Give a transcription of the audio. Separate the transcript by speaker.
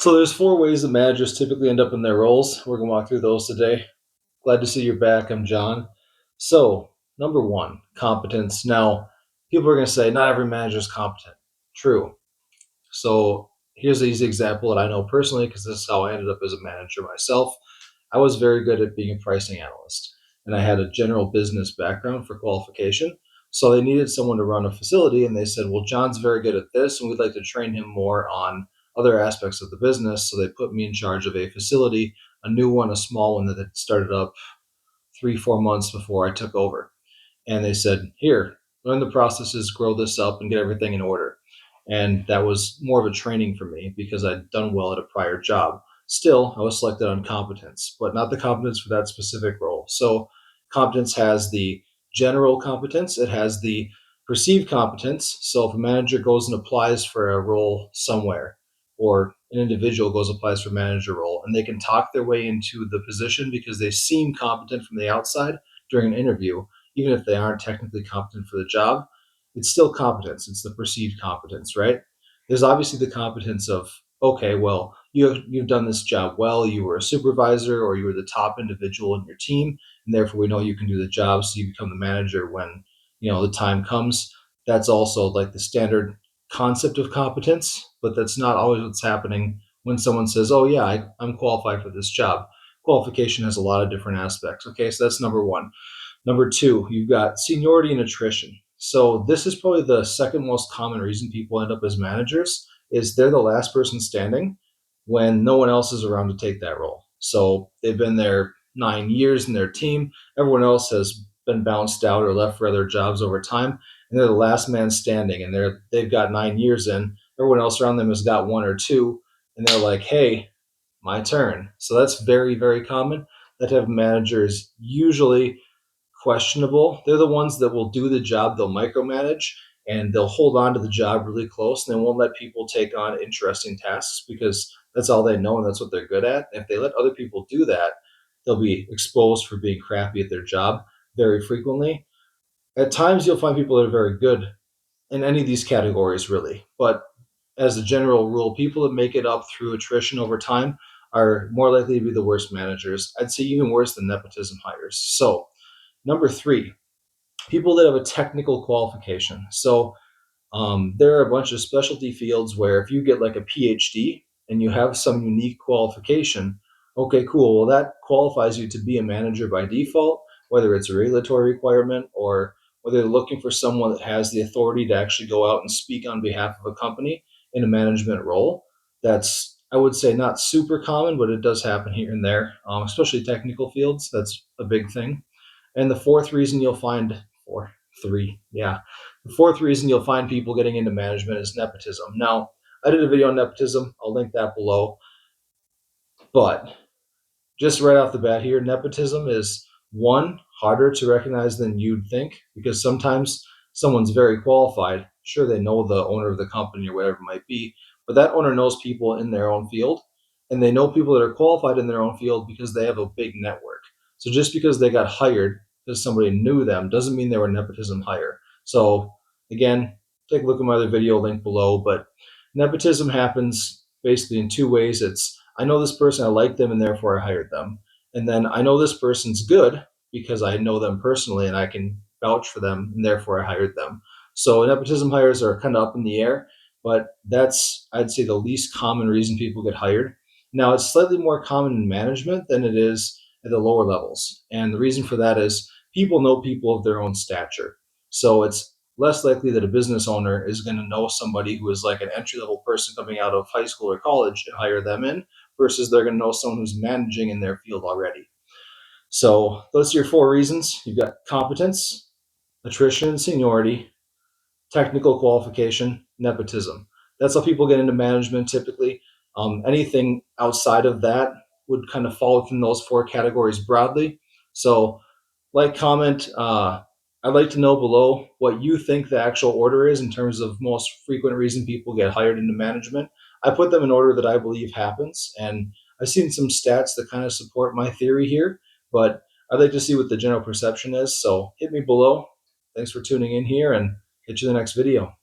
Speaker 1: So there's four ways that managers typically end up in their roles. We're gonna walk through those today. Glad to see you're back. I'm John. So number one, competence. Now, people are gonna say not every manager is competent. True. So here's an easy example that I know personally because this is how I ended up as a manager myself. I was very good at being a pricing analyst, and I had a general business background for qualification. So they needed someone to run a facility, and they said, "Well, John's very good at this, and we'd like to train him more on other aspects of the business." So they put me in charge of a facility, a new one, a small one that had started up 3, 4 months before I took over. And they said, "Here, learn the processes, grow this up, and get everything in order." And that was more of a training for me because I'd done well at a prior job. Still, I was selected on competence, but not the competence for that specific role. So competence has the general competence, it has the perceived competence. So if a manager goes and applies for a role somewhere, or an individual goes applies for a manager role, and they can talk their way into the position because they seem competent from the outside during an interview, even if they aren't technically competent for the job, it's still competence. It's the perceived competence, right? There's obviously the competence of, okay, well, you've done this job well. You were a supervisor or you were the top individual in your team, and therefore we know you can do the job. So you become the manager when the time comes. That's also like the standard concept of competence, but that's not always what's happening when someone says, "Oh yeah, I'm qualified for this job." Qualification has a lot of different aspects. Okay, so that's number one. Number two, you've got seniority and attrition. So this is probably the second most common reason people end up as managers is they're the last person standing when no one else is around to take that role. So they've been there 9 years in their team. Everyone else has been bounced out or left for other jobs over time, and they're the last man standing. And they've got 9 years in. Everyone else around them has got one or two, and they're like, "Hey, my turn." So that's very, very common. That type of manager is usually questionable. They're the ones that will do the job, they'll micromanage, and they'll hold on to the job really close, and they won't let people take on interesting tasks because that's all they know and that's what they're good at. If they let other people do that, they'll be exposed for being crappy at their job very frequently. At times, you'll find people that are very good in any of these categories, really. But as a general rule, people that make it up through attrition over time are more likely to be the worst managers. I'd say even worse than nepotism hires. So, number three, people that have a technical qualification. So there are a bunch of specialty fields where if you get like a PhD and you have some unique qualification, okay, cool. Well, that qualifies you to be a manager by default, whether it's a regulatory requirement or whether they're looking for someone that has the authority to actually go out and speak on behalf of a company in a management role. That's, I would say, not super common, but it does happen here and there, especially technical fields. That's a big thing. And the fourth reason you'll find, four, three, yeah. The fourth reason you'll find people getting into management is nepotism. Now, I did a video on nepotism. I'll link that below. But just right off the bat here, nepotism is one, harder to recognize than you'd think because sometimes someone's very qualified. Sure, they know the owner of the company or whatever it might be, but that owner knows people in their own field and they know people that are qualified in their own field because they have a big network. So just because they got hired because somebody knew them doesn't mean they were a nepotism hire. So again, take a look at my other video link below, but nepotism happens basically in two ways. It's I know this person, I like them, and therefore I hired them. And then I know this person's good because I know them personally and I can vouch for them, and therefore I hired them. So nepotism hires are kind of up in the air, but that's, I'd say, the least common reason people get hired. Now, it's slightly more common in management than it is at the lower levels. And the reason for that is people know people of their own stature. So it's less likely that a business owner is going to know somebody who is like an entry level person coming out of high school or college and hire them in versus they're going to know someone who's managing in their field already. So those are your four reasons. You've got competence, attrition, seniority, technical qualification, nepotism. That's how people get into management typically. Anything outside of that would kind of fall within those four categories broadly. So, like, comment. I'd like to know below what you think the actual order is in terms of most frequent reason people get hired into management. I put them in order that I believe happens, and I've seen some stats that kind of support my theory here, but I'd like to see what the general perception is. So hit me below. Thanks for tuning in here, and catch you in the next video.